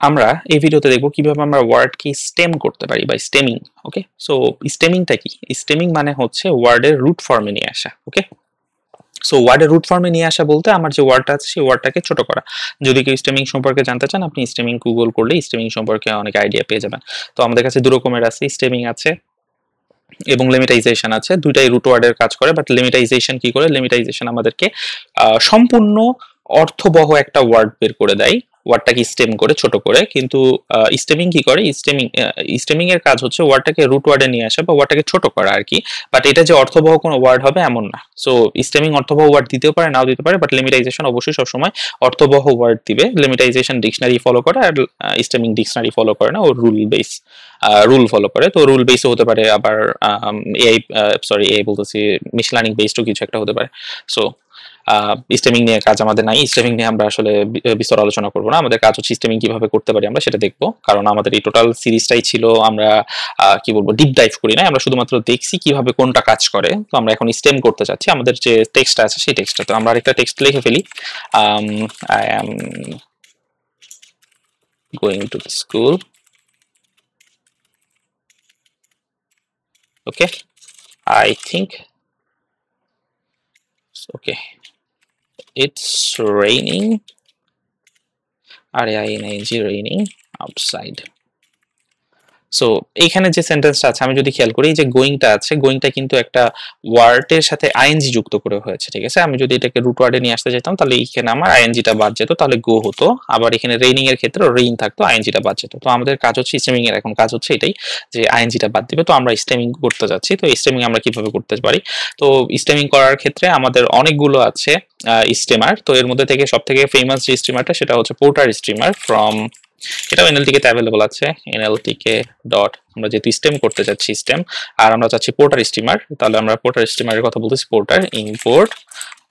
আমরা এই ভিডিওতে দেখব কিভাবে আমরা ওয়ার্ডকে স্টেম করতে পারি বা স্টেমিং। ওকে, সো স্টেমিংটা কি? স্টেমিং মানে হচ্ছে ওয়ার্ডের রুট ফর্মে নিয়ে আসা। ওকে, সো ওয়ার্ডের রুট ফর্মে নিয়ে আসা বলতে আমার যে ওয়ার্ডটা আছে সেই ওয়ার্ডটাকে ছোট করা। যদি কেউ স্টেমিং সম্পর্কে জানতে চান, আপনি স্টেমিং গুগল করলে স্টেমিং সম্পর্কে অনেক আইডিয়া পেয়ে যাবেন। তো আমাদের কাছে দু রকমের আছে, স্টেমিং আছে এবং লিমিটাইজেশন আছে। দুইটাই রুট ওয়ার্ডের কাজ করে, বাট লিমিটাইজেশন কি করে? লিমিটাইজেশন আমাদেরকে সম্পূর্ণ অর্থবহ একটা ওয়ার্ড বের করে দেয়, ওয়ার্ডটাকে স্টেম করে ছোট করে। কিন্তু স্টেমিং কি করে? স্টেমিং এর কাজ হচ্ছে ওয়ার্ডটাকে রুট ওয়ার্ডে নিয়ে আসা বা ওয়ার্ডটাকে ছোট করা আর কি। বাট এটা যে অর্থবহ কোনো ওয়ার্ড হবে এমন না। সো স্টেমিং অর্থবহ ওয়ার্ড দিতেও পারে, নাও দিতে পারে, বাট লিমিটাইজেশন অবশ্যই সবসময় অর্থবহ ওয়ার্ড দিবে। লিমিটাইজেশন ডিকশনারি ফলো করে, আর স্টেমিং ডিকশনারি ফলো করে না, ও রুল ফলো করে। তো রুল বেসও হতে পারে, আবার এআই বলতেছি মেশিন লার্নিং বেসডও কিছু একটা হতে পারে। সো স্টেমিং নিয়ে কাজ আমাদের নাই, স্টেমিং নিয়ে আমরা আসলে বিস্তর আলোচনা করবো না। আমাদের কাজ হচ্ছে স্টেমিং কিভাবে করতে পারি আমরা সেটা দেখবো, কারণ আমাদের এই টোটাল সিরিজটাই ছিল আমরা কি বলবো ডিপ ডাইভ করি না, আমরা শুধুমাত্র দেখছি কিভাবে কোনটা কাজ করে। তো আমরা এখন স্টেম করতে চাচ্ছি। আমাদের যে টেক্সটটা আছে সেই টেক্সটটা, তো আমরা আরেকটা টেক্সট লিখে ফেলি। I am going to school. Okay, I think okay, it's raining, RAING, raining outside. So এইখানে যে সেন্টেন্সটা আছে আমি যদি খেয়াল করি, যে গোয়িংটা আছে, গোয়িংটা কিন্তু একটা ওয়ার্ডের সাথে আইএনজি যুক্ত করে হয়েছে, ঠিক আছে। আমি যদি এটাকে রুট ওয়ার্ডে নিয়ে আসতে চাইতাম তাহলে এইখানে আমার আইএনজিটা বাদ যেত, তাহলে গো হতো। আবার এখানে রেইনিং এর ক্ষেত্রে রেইন থাকতো, আইএনজিটা বাদ যেত। তো আমাদের কাজ হচ্ছে স্টেমিং এর এখন কাজ হচ্ছে এটাই, যে আইএনজিটা বাদ দিবে। তো আমরা স্টেমিং করতে যাচ্ছি। তো স্টেমিং আমরা কিভাবে করতে পারি? তো স্টেমিং করার ক্ষেত্রে আমাদের অনেকগুলো আছে স্টেমার। তো এর মধ্যে থেকে সব থেকে ফেমাস যে স্টিমারটা সেটা হচ্ছে পোর্টার স্টিমার ফ্রম, এটাও এনএলটিকে তে অ্যাভেলেবল আছে, এনএলটিকে ডট। আমরা যেহেতু স্টেম করতে চাচ্ছি স্টেম, আর আমরা চাচ্ছি পোর্টার স্টিমার, তাহলে আমরা পোর্টার স্টিমারের কথা বলতেছি। Porter import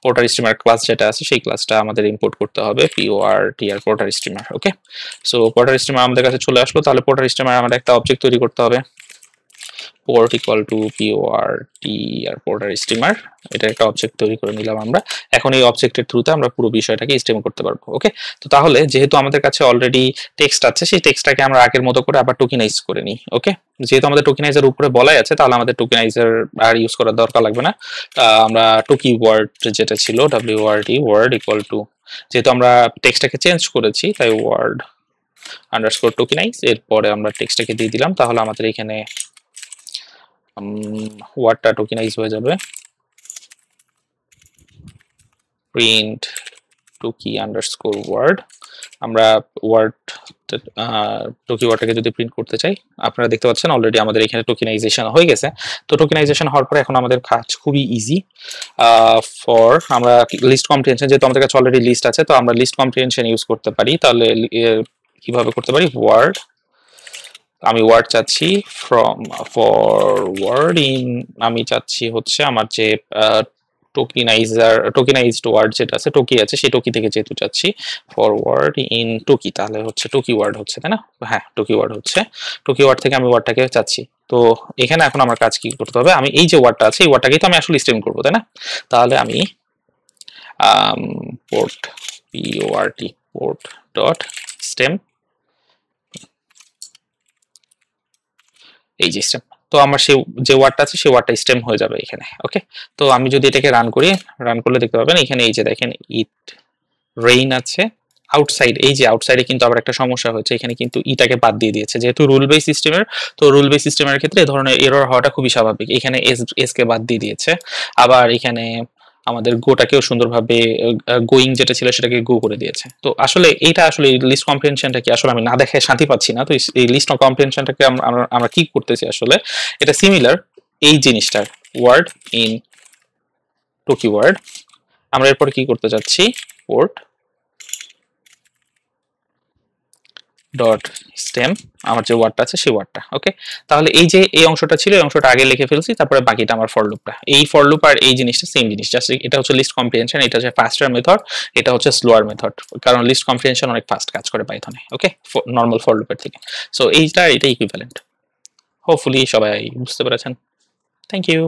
porter steamer class যেটা আছে সেই ক্লাসটা আমাদের ইম্পোর্ট করতে হবে, PORTR পোর্টার স্টিমার। ওকে, সো পোর্টার স্টিমার আমাদের কাছে চলে আসলো। তাহলে পোর্টার স্টিমার আমাদের একটা অবজেক্ট তৈরি করতে হবে, port equal to PORT আর পোর্টার স্টিমার, এটা একটা অবজেক্ট তৈরি করে নিলাম আমরা। এখন এই অবজেক্টের থ্রুতে আমরা পুরো বিষয়টাকে স্টেম করতে পারবো। ওকে, তো তাহলে যেহেতু আমাদের কাছে অলরেডি টেক্সট আছে, সেই টেক্সটটাকে আমরা আগের মতো করে আবার টোকেনাইজ করে নিই। ওকে, যেহেতু আমাদের টোকেনাইজার উপরে বলাই আছে, তাহলে আমাদের টোকেনাইজার আর ইউজ করার দরকার লাগবে না। আমরা টোকি ওয়ার্ড যেটা ছিল WORD ওয়ার্ড ইকুয়াল টু, যেহেতু আমরা টেক্সটটাকে চেঞ্জ করেছি তাই ওয়ার্ড আন্ডারস্কোর টোকেনাইজ, এরপরে আমরা টেক্সটটাকে দিয়ে দিলাম। তাহলে আমাদের এখানে ওয়ার্ডটা টোকেনাইজ হয়ে যাবে, প্রিন্ট টুকি আন্ডারস্কোর ওয়ার্ড। আমরা ওয়ার্ড টোকি ওয়ার্ডটাকে যদি প্রিন্ট করতে চাই, আপনারা দেখতে পাচ্ছেন অলরেডি আমাদের এখানে টোকেনাইজেশন হয়ে গেছে। তো টোকেনাইজেশন হওয়ার পরে এখন আমাদের কাজ খুবই ইজি। ফর আমরা লিস্ট কম্প্রিহেনশন, যেহেতু আমাদের কাছে অলরেডি লিস্ট আছে, তো আমরা লিস্ট কম্প্রিহেনশন ইউজ করতে পারি। তাহলে কিভাবে করতে পারি? ওয়ার্ড, আমি ওয়ার্ড চাচ্ছি ফ্রম ওয়ার্ড ইন, আমি চাচ্ছি হচ্ছে আমার যে টোকেনাইজড ওয়ার্ড যেটা আছে, টোকি আছে, সেই টোকি থেকে যেহেতু চাচ্ছি ফরওয়ার্ড ইন টোকি, তাহলে হচ্ছে টোকি ওয়ার্ড হচ্ছে, তাই না? হ্যাঁ, টোকি ওয়ার্ড হচ্ছে। টোকি ওয়ার্ড থেকে আমি ওয়ার্ডটাকে চাচ্ছি। তো এখানে এখন আমার কাজ কি করতে হবে? আমি এই যে ওয়ার্ডটা আছে এই ওয়ার্ডটাকেই তো আমি আসলে স্টেম করবো, তাই না? তাহলে আমি পোর্ট পোর্ট ডট স্টেম, এই যে স্টেম। তো আমার সেই যে ওয়ার্ডটা আছে সেই ওয়ার্ডটা স্টেম হয়ে যাবে এখানে। ওকে, তো আমি যদি এটাকে রান করি, রান করলে দেখতে পাবেন এখানে এই যে দেখেন ইট রেইন আছে আউটসাইড। এই যে আউটসাইডে কিন্তু আবার একটা সমস্যা হয়েছে, এখানে কিন্তু ইটাকে বাদ দিয়ে দিয়েছে, যেহেতু রুল বেস সিস্টেমের। তো রুল বেস সিস্টেমের ক্ষেত্রে এই ধরনের এরর হওয়াটা খুবই স্বাভাবিক। এখানে এস কে বাদ দিয়ে দিয়েছে, আবার এখানে আমাদের গোটাকেও সুন্দরভাবে গোয়িং যেটা ছিল সেটাকে গো করে দিয়েছে। তো আসলে এইটা আসলে লিস্ট কম্প্রিহেনশনটা কি আসলে আমি না দেখায় শান্তি পাচ্ছি না। তো এই লিস্ট কম্প্রিহেনশনটাকে আমরা কি করতেছি আসলে, এটা সিমিলার এই জিনিসটার ওয়ার্ড ইন টোকি ওয়ার্ড। আমরা এরপরে কি করতে যাচ্ছি? পোর্ট ডট স্টেম, আমার যে ওয়ার্ডটা আছে সেই ওয়ার্ডটা। ওকে, তাহলে এই যে এই অংশটা ছিল এই অংশটা আগে লিখে ফেলছি, তারপরে বাকিটা আমার ফর লুপটা। এই ফর লুপ আর এই জিনিসটা সেম জিনিস, জাস্ট এটা হচ্ছে লিস্ট কম্প্রিহেনশন, এটা হচ্ছে ফাস্টার মেথড, এটা হচ্ছে স্লোয়ার মেথড, কারণ লিস্ট কম্প্রিহেনশন অনেক ফাস্ট কাজ করে পাইথনে। ওকে, নর্মাল ফর লুপের থেকে। সো এইটা এটা ইকুইভ্যালেন্ট। হোপফুলি সবাই বুঝতে পেরেছেন। Thank you.